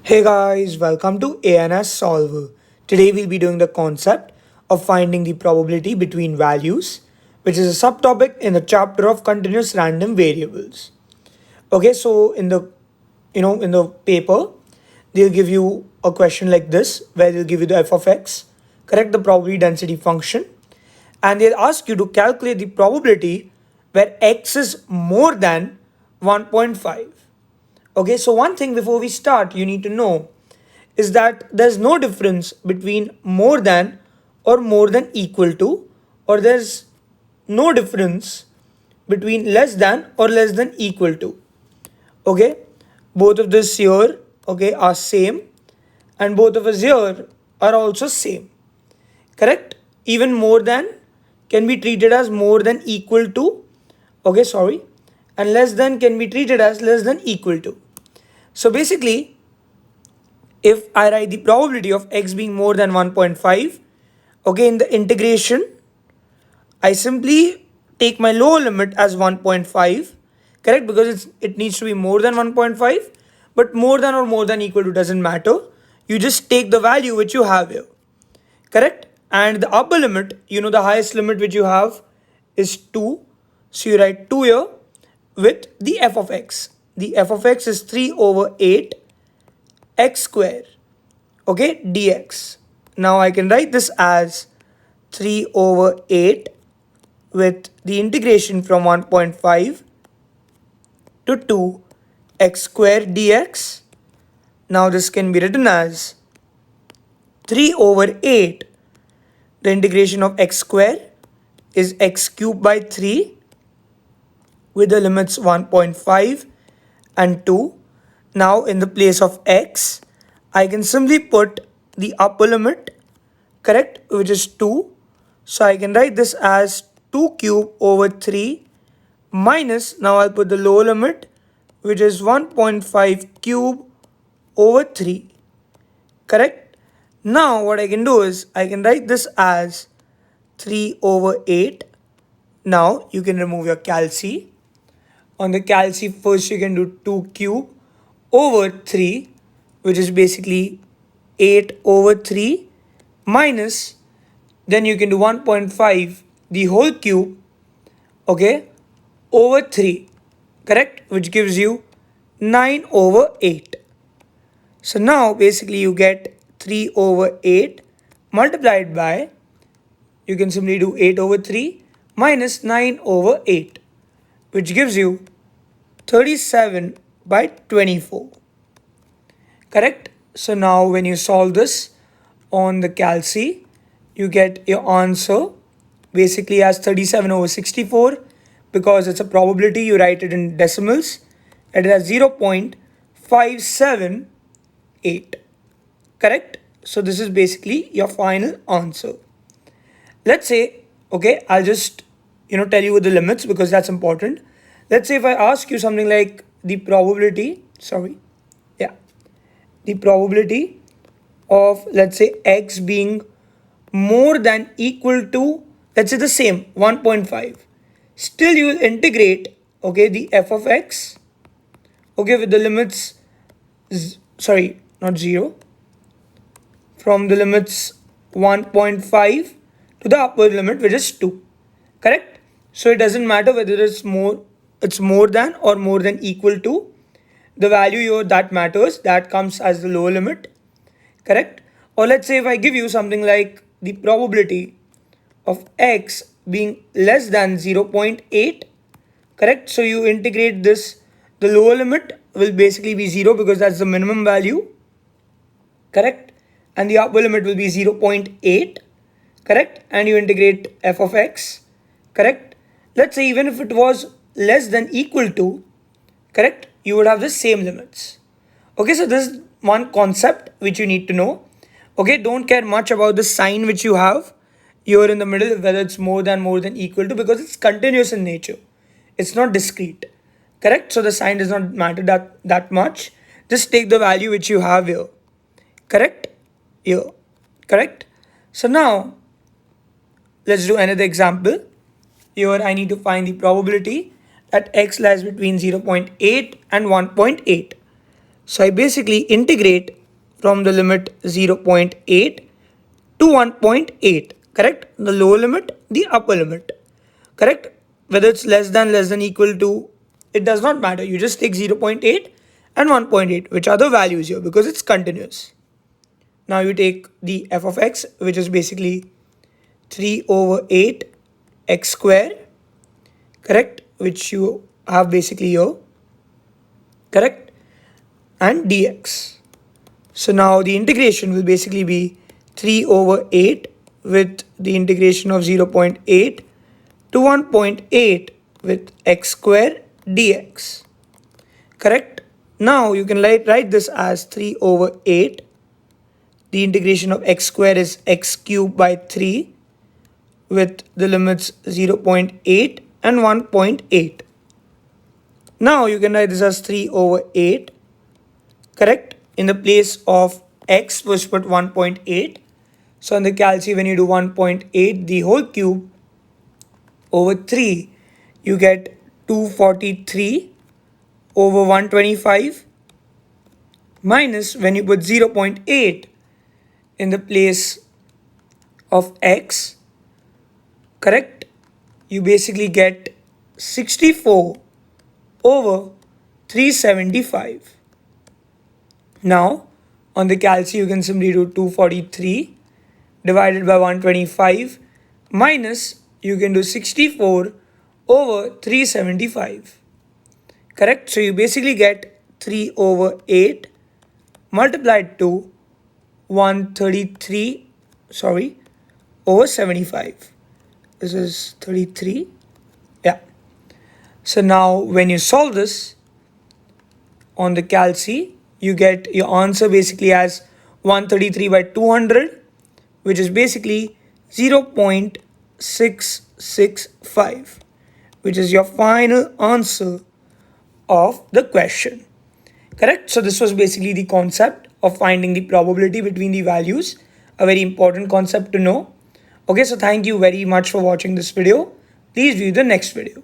Hey guys, welcome to ANS Solver. Today we'll be doing the concept of finding the probability between values, which is a subtopic in the chapter of continuous random variables. Okay, so in the paper, they'll give you a question like this where they'll give you the f of x, correct the probability density function, and they'll ask you to calculate the probability where x is more than 1.5. Okay, so one thing before we start, you need to know is that there's no difference between more than or more than equal to, or there's no difference between less than or less than equal to. Okay, both of this here, okay, are same, and both of us here are also same. Correct? Even more than can be treated as more than equal to, okay, sorry, and less than can be treated as less than equal to. So basically, if I write the probability of x being more than 1.5, okay, in the integration, I simply take my lower limit as 1.5, correct, because it needs to be more than 1.5, but more than or more than equal to doesn't matter. You just take the value which you have here, correct, and the upper limit, the highest limit which you have is 2, so you write 2 here with the f of x. The f of x is 3 over 8 x square, okay, dx. Now I can write this as 3 over 8 with the integration from 1.5 to 2 x square dx. Now this can be written as 3 over 8, the integration of x square is x cubed by 3 with the limits 1.5 and 2. Now in the place of x, I can simply put the upper limit, correct, which is 2. So I can write this as 2 cube over 3 minus, now I'll put the lower limit, which is 1.5 cube over 3, correct. Now what I can do is I can write this as 3 over 8. Now you can remove your calci. On the calci, first you can do 2 cube over 3, which is basically 8 over 3 minus, then you can do 1.5 the whole cube, okay, over 3, correct, which gives you 9 over 8. So now basically you get 3 over 8 multiplied by, you can simply do 8 over 3 minus 9 over 8, which gives you 37 by 24, correct. So now when you solve this on the calci, you get your answer basically as 37 over 64. Because it's a probability, you write it in decimals, it is 0.578, correct. So this is basically your final answer. Let's say, okay, I'll just tell you the limits because that's important. Let's say if I ask you something like the probability of, let's say, x being more than equal to, let's say, the same 1.5, still you will integrate, okay, the f of x, okay, with the limits not 0, from the limits 1.5 to the upper limit, which is 2, correct. So it doesn't matter whether it's more than or more than equal to, the value here that matters, that comes as the lower limit, correct. Or let's say if I give you something like the probability of x being less than 0.8, correct, so you integrate this, the lower limit will basically be 0 because that's the minimum value, correct, and the upper limit will be 0.8, correct, and you integrate f of x, correct. Let's say even if it was less than equal to, correct, you would have the same limits. Okay, so this is one concept which you need to know. Okay, don't care much about the sign which you have here in the middle, whether it's more than equal to, because it's continuous in nature, it's not discrete, correct. So the sign does not matter that much. Just take the value which you have here, correct, here, correct. So now let's do another example. Here I need to find the probability that x lies between 0.8 and 1.8. So I basically integrate from the limit 0.8 to 1.8, correct? The lower limit, the upper limit, correct? Whether it's less than equal to, it does not matter. You just take 0.8 and 1.8, which are the values here because it's continuous. Now you take the f of x, which is basically 3 over 8 x square, correct? Which you have basically here, correct? And dx. So now the integration will basically be 3 over 8 with the integration of 0.8 to 1.8 with x square dx, correct? Now you can write this as 3 over 8. The integration of x square is x cubed by 3 with the limits 0.8 and 1.8. Now you can write this as 3 over 8, correct? In the place of x, first put 1.8. So in the calci, when you do 1.8, the whole cube over 3, you get 243 over 125 minus when you put 0.8 in the place of x, correct? You basically get 64 over 375. Now on the calci, you can simply do 243 divided by 125 minus you can do 64 over 375, correct? So you basically get 3 over 8 multiplied to 133 over 75. This is 33. Yeah. So now when you solve this on the calci, you get your answer basically as 133 by 200, which is basically 0.665, which is your final answer of the question, correct? So this was basically the concept of finding the probability between the values, a very important concept to know. Okay, so thank you very much for watching this video. Please view the next video.